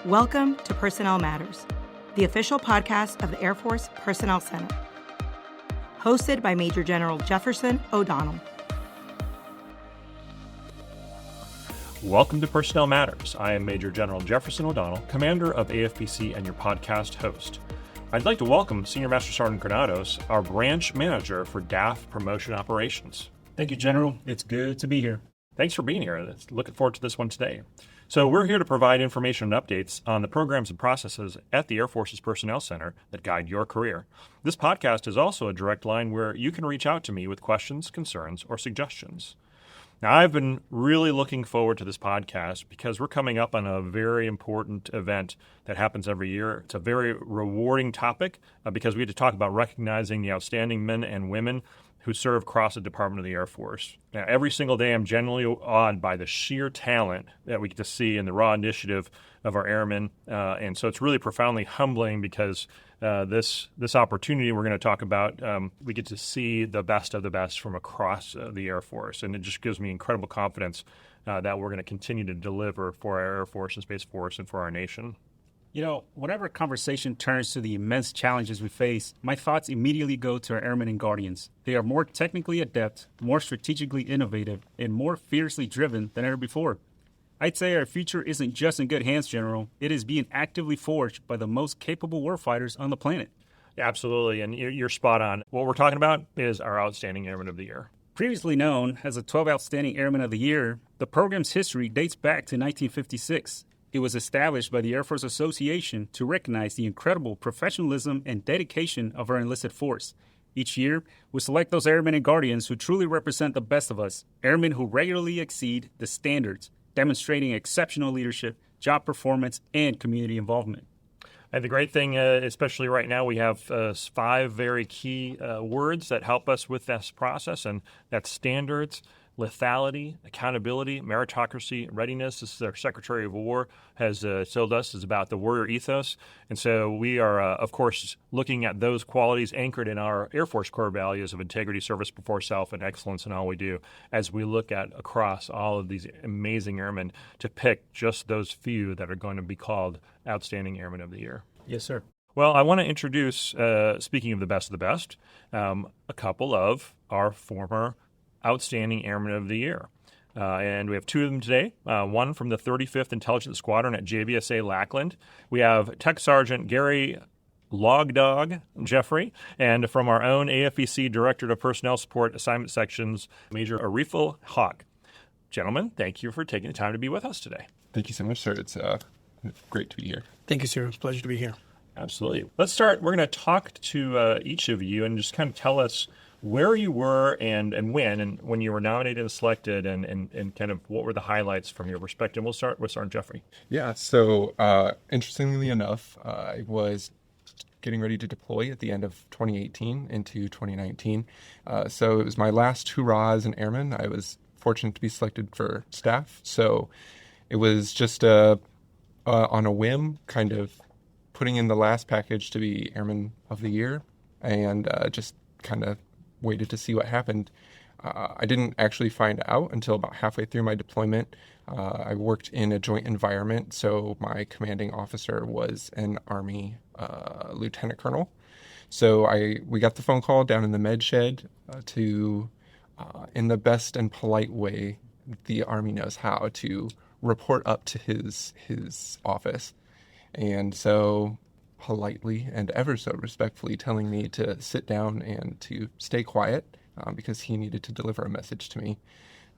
Welcome to Personnel Matters, the official podcast of the Air Force Personnel Center. Hosted by Major General Jefferson O'Donnell. Welcome to Personnel Matters. I am Major General Jefferson O'Donnell, Commander of AFPC and your podcast host. I'd like to welcome Senior Master Sergeant Granados, our Branch Manager for DAF Promotion Operations. Thank you, General. It's good to be here. Thanks for being here. Looking forward to this one today. So we're here to provide information and updates on the programs and processes at the Air Force's Personnel Center that guide your career. This podcast is also a direct line where you can reach out to me with questions, concerns, or suggestions. Now, I've been really looking forward to this podcast because we're coming up on a very important event that happens every year. It's a very rewarding topic because we get to talk about recognizing the outstanding men and women who serve across the Department of the Air Force. Now, every single day, I'm genuinely awed by the sheer talent that we get to see in the raw initiative of our airmen. And so it's really profoundly humbling because this opportunity we're going to talk about, we get to see the best of the best from across the Air Force. And it just gives me incredible confidence that we're going to continue to deliver for our Air Force and Space Force and for our nation. You know, whenever conversation turns to the immense challenges we face, my thoughts immediately go to our Airmen and Guardians. They are more technically adept, more strategically innovative, and more fiercely driven than ever before. I'd say our future isn't just in good hands, General. It is being actively forged by the most capable warfighters on the planet. Yeah, absolutely, and you're spot on. What we're talking about is our Outstanding Airman of the Year. Previously known as the 12 Outstanding Airmen of the Year, the program's history dates back to 1956. It was established by the Air Force Association to recognize the incredible professionalism and dedication of our enlisted force. Each year, we select those airmen and guardians who truly represent the best of us, airmen who regularly exceed the standards, demonstrating exceptional leadership, job performance, and community involvement. And the great thing, especially right now, we have 5 very key words that help us with this process, and that's standards, lethality, accountability, meritocracy, readiness. This is our Secretary of War has told us is about the warrior ethos. And so we are, of course, looking at those qualities anchored in our Air Force core values of integrity, service before self, and excellence in all we do as we look at across all of these amazing airmen to pick just those few that are going to be called Outstanding Airmen of the Year. Yes, sir. Well, I want to introduce, speaking of the best, a couple of our former Outstanding Airmen of the Year. And we have 2 of them today, one from the 35th Intelligence Squadron at JBSA Lackland. We have Tech Sergeant Gary Logdog Jeffrey, and from our own AFPC Director of Personnel Support Assignment Sections, Major Arifal Hawk. Gentlemen, thank you for taking the time to be with us today. Thank you so much, sir. It's great to be here. Thank you, sir. It's a pleasure to be here. Absolutely. Let's start. We're going to talk to each of you and just kind of tell us where you were and when you were nominated and selected and kind of what were the highlights from your perspective. We'll start with Sergeant Jeffrey. Yeah, so interestingly enough, I was getting ready to deploy at the end of 2018 into 2019. So it was my last hurrah as an airman. I was fortunate to be selected for staff. So it was just on a whim, kind of putting in the last package to be Airman of the Year and just kind of waited to see what happened. I didn't actually find out until about halfway through my deployment. I worked in a joint environment, so my commanding officer was an Army lieutenant colonel. So we got the phone call down in the med shed to, in the best and polite way the Army knows how, to report up to his office. And so politely and ever so respectfully telling me to sit down and to stay quiet because he needed to deliver a message to me.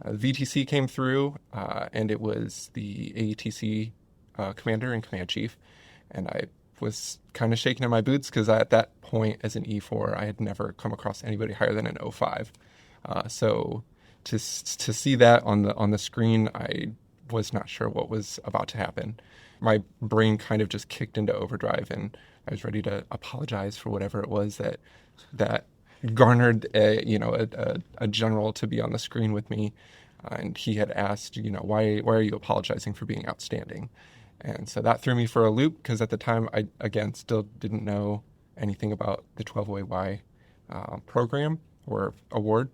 VTC came through, and it was the AETC commander and command chief, and I was kind of shaking in my boots because at that point as an E4, I had never come across anybody higher than an 05. So to see that on the screen, I was not sure what was about to happen. My brain kind of just kicked into overdrive, and I was ready to apologize for whatever it was that garnered a general to be on the screen with me. And he had asked, why are you apologizing for being outstanding? And so that threw me for a loop because at the time I, again, still didn't know anything about the 12OAY program or award.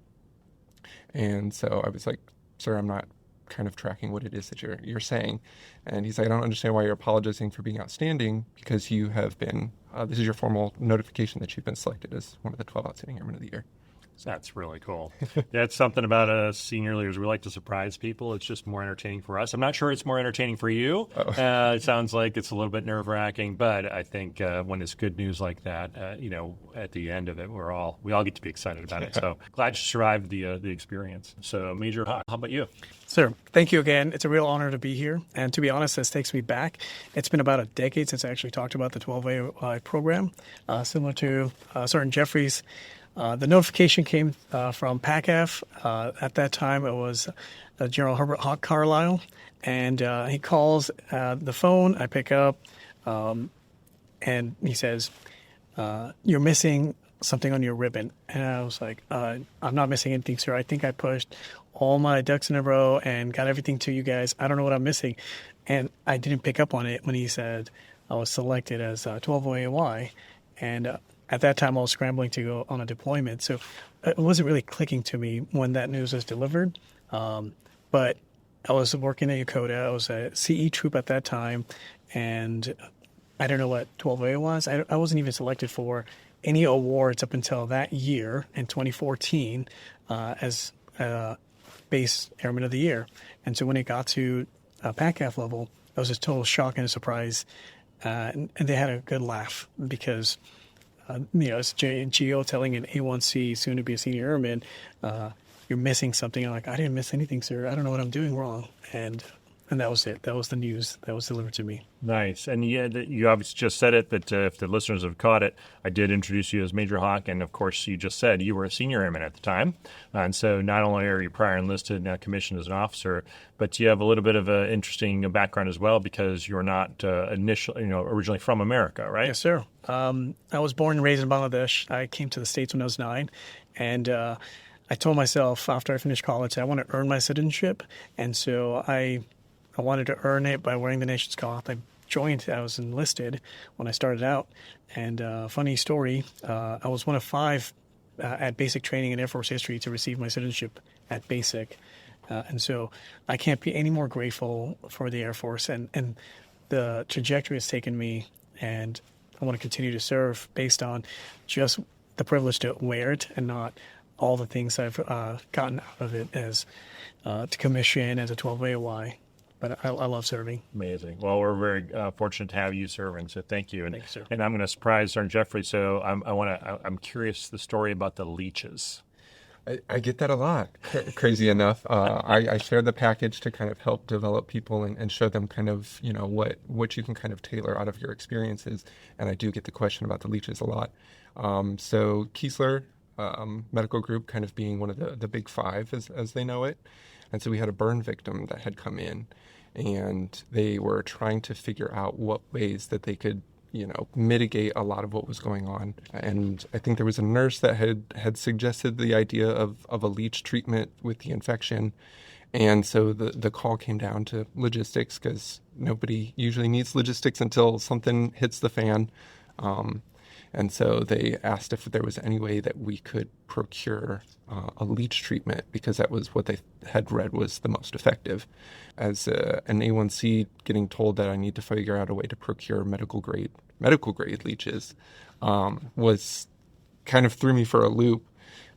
And so I was like, sir, I'm not kind of tracking what it is that you're saying. And he's like, I don't understand why you're apologizing for being outstanding, because you have been, this is your formal notification that you've been selected as one of the 12 Outstanding Airmen of the Year. That's really cool. That's something about us senior leaders. We like to surprise people. It's just more entertaining for us. I'm not sure it's more entertaining for you. It sounds like it's a little bit nerve-wracking, but I think when it's good news like that, at the end of it, we all get to be excited about it. So glad you survived the experience. So Major Hawk, how about you? Sir, thank you again. It's a real honor to be here. And to be honest, this takes me back. It's been about a decade since I actually talked about the 12A program, similar to Sergeant Jeffries. The notification came from PACAF. At that time, it was General Herbert Hawk Carlisle, and he calls the phone. I pick up, and he says, "You're missing something on your ribbon." And I was like, "I'm not missing anything, sir. I think I pushed all my ducks in a row and got everything to you guys. I don't know what I'm missing." And I didn't pick up on it when he said I was selected as 12OAY, and at that time, I was scrambling to go on a deployment, so it wasn't really clicking to me when that news was delivered. But I was working at Yokota. I was a CE troop at that time, and I don't know what 12A was. I wasn't even selected for any awards up until that year in 2014 as Base Airman of the Year. And so when it got to PACAF level, it was a total shock and a surprise. And they had a good laugh because it's GO telling an A1C, soon to be a senior airman, you're missing something. I'm like, I didn't miss anything, sir. I don't know what I'm doing wrong. And that was it. That was the news that was delivered to me. Nice. And you obviously just said it, but if the listeners have caught it, I did introduce you as Major Hawk. And, of course, you just said you were a senior airman at the time. And so not only are you prior enlisted, now commissioned as an officer, but you have a little bit of an interesting background as well because you're not originally from America, right? Yes, sir. I was born and raised in Bangladesh. I came to the States when I was 9. And I told myself after I finished college, I want to earn my citizenship. And so I wanted to earn it by wearing the nation's cloth. I was enlisted when I started out. And funny story, I was one of 5 at basic training in Air Force history to receive my citizenship at basic. And so I can't be any more grateful for the Air Force and the trajectory it's taken me. And I want to continue to serve based on just the privilege to wear it and not all the things I've gotten out of it as to commission as a 12AY. But I love serving. Amazing. Well, we're very fortunate to have you serving, so thank you. And, Thanks, sir. And I'm going to surprise Sergeant Jeffrey. So I'm curious the story about the leeches. I get that a lot, crazy enough. I share the package to kind of help develop people and show them kind of, what you can kind of tailor out of your experiences. And I do get the question about the leeches a lot. So Keesler Medical Group kind of being one of the big 5 as they know it. And so we had a burn victim that had come in, and they were trying to figure out what ways that they could, mitigate a lot of what was going on. And I think there was a nurse that had suggested the idea of a leech treatment with the infection. And so the call came down to logistics, because nobody usually needs logistics until something hits the fan. And so they asked if there was any way that we could procure a leech treatment, because that was what they had read was the most effective. As an A1C, getting told that I need to figure out a way to procure medical grade leeches was kind of threw me for a loop.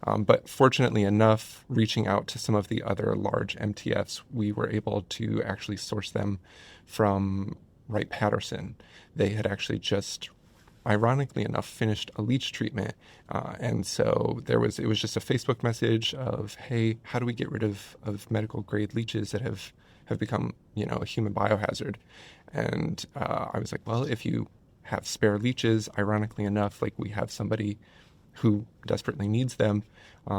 But fortunately enough, reaching out to some of the other large MTFs, we were able to actually source them from Wright-Patterson. They had actually just, ironically enough, finished a leech treatment. And so it was just a Facebook message of, hey, how do we get rid of medical grade leeches that have become, a human biohazard? And I was like, well, if you have spare leeches, ironically enough, like we have somebody who desperately needs them.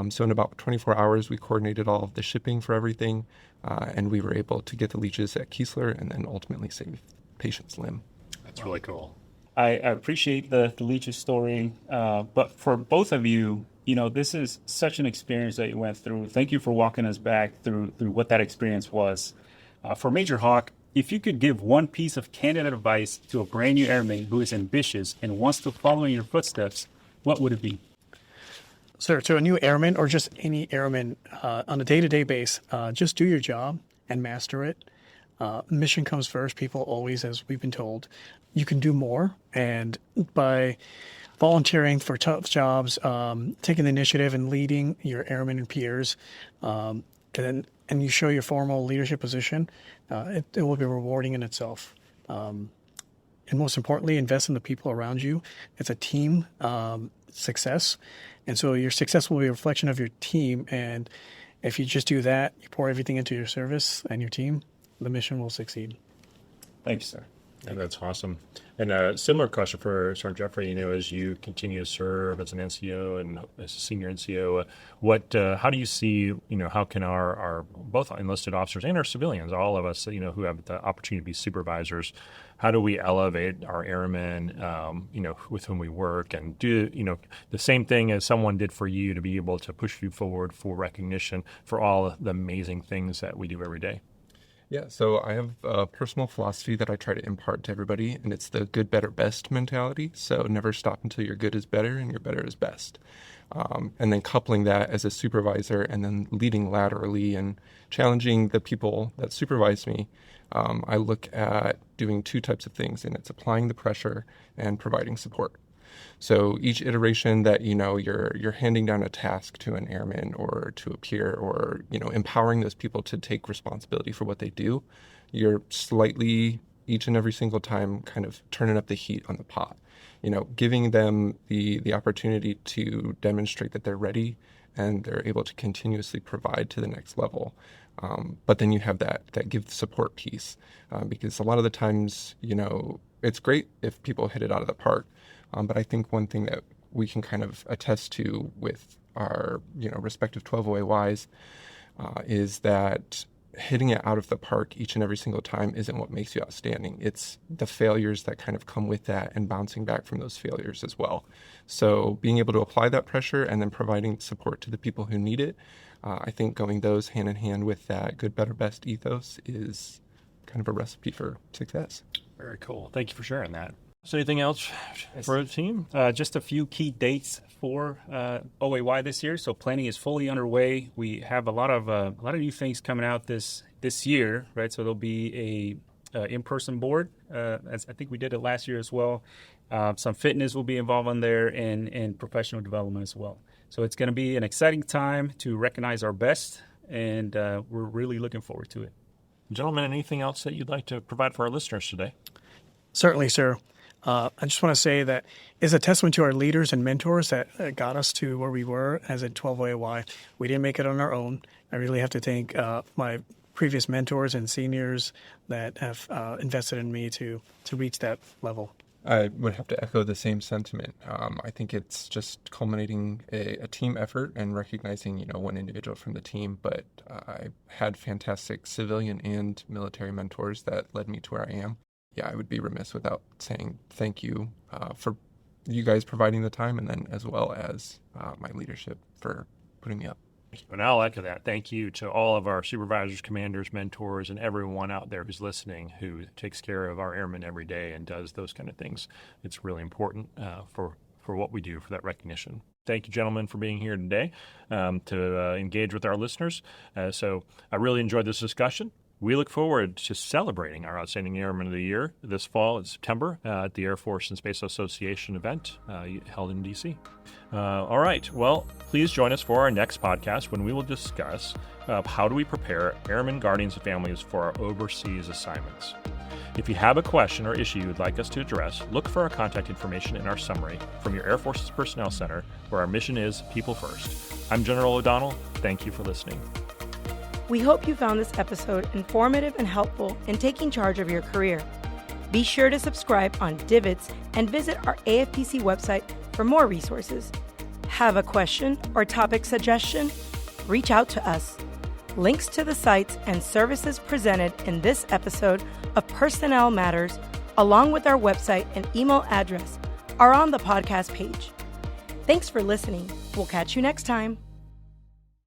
So in about 24 hours, we coordinated all of the shipping for everything, and we were able to get the leeches at Keesler and then ultimately save the patient's limb. That's really cool. I appreciate the leeches story, but for both of you, this is such an experience that you went through. Thank you for walking us back through what that experience was. For Major Hawk, if you could give one piece of candid advice to a brand new airman who is ambitious and wants to follow in your footsteps, what would it be? Sir, to a new airman or just any airman on a day-to-day basis, just do your job and master it. Mission comes first. People always, as we've been told, you can do more. And by volunteering for tough jobs, taking the initiative and leading your airmen and peers, and you show your formal leadership position, it will be rewarding in itself. And most importantly, invest in the people around you. It's a team success. And so your success will be a reflection of your team. And if you just do that, you pour everything into your service and your team, the mission will succeed. Thanks, sir. Yeah, that's awesome. And a similar question for Sergeant Jeffrey, as you continue to serve as an NCO and as a senior NCO, how do you see, how can our both enlisted officers and our civilians, all of us, who have the opportunity to be supervisors, how do we elevate our airmen, with whom we work, and do, the same thing as someone did for you to be able to push you forward for recognition for all the amazing things that we do every day? Yeah, so I have a personal philosophy that I try to impart to everybody, and it's the good, better, best mentality. So never stop until your good is better and your better is best. And then coupling that as a supervisor and then leading laterally and challenging the people that supervise me, I look at doing two types of things, and it's applying the pressure and providing support. So each iteration that, you're handing down a task to an airman or to a peer or, empowering those people to take responsibility for what they do, you're slightly each and every single time kind of turning up the heat on the pot, giving them the opportunity to demonstrate that they're ready and they're able to continuously provide to the next level. But then you have that give the support piece, because a lot of the times, it's great if people hit it out of the park. But I think one thing that we can kind of attest to with our, respective 12OAYs is that hitting it out of the park each and every single time isn't what makes you outstanding. It's the failures that kind of come with that and bouncing back from those failures as well. So being able to apply that pressure and then providing support to the people who need it, I think going those hand in hand with that good, better, best ethos is kind of a recipe for success. Very cool. Thank you for sharing that. So anything else for the team? Just a few key dates for OAY this year. So planning is fully underway. We have a lot of new things coming out this year, right? So there'll be a in-person board, as I think we did it last year as well. Some fitness will be involved on there and professional development as well. So it's going to be an exciting time to recognize our best, and we're really looking forward to it. Gentlemen, anything else that you'd like to provide for our listeners today? Certainly, sir. I just want to say that it's a testament to our leaders and mentors that got us to where we were as a 12OAY. We didn't make it on our own. I really have to thank my previous mentors and seniors that have invested in me to reach that level. I would have to echo the same sentiment. I think it's just culminating a team effort and recognizing, one individual from the team. But I had fantastic civilian and military mentors that led me to where I am. Yeah, I would be remiss without saying thank you for you guys providing the time, and then as well as my leadership for putting me up. And I'll echo that. Thank you to all of our supervisors, commanders, mentors, and everyone out there who's listening, who takes care of our airmen every day and does those kind of things. It's really important for what we do, for that recognition. Thank you, gentlemen, for being here today to engage with our listeners. So I really enjoyed this discussion. We look forward to celebrating our Outstanding Airman of the Year this fall in September at the Air Force and Space Association event held in D.C. All right. Well, please join us for our next podcast when we will discuss how do we prepare airmen, guardians, and families for our overseas assignments. If you have a question or issue you would like us to address, look for our contact information in our summary from your Air Force's Personnel Center, where our mission is People First. I'm General O'Donnell. Thank you for listening. We hope you found this episode informative and helpful in taking charge of your career. Be sure to subscribe on Divots and visit our AFPC website for more resources. Have a question or topic suggestion? Reach out to us. Links to the sites and services presented in this episode of Personnel Matters, along with our website and email address, are on the podcast page. Thanks for listening. We'll catch you next time.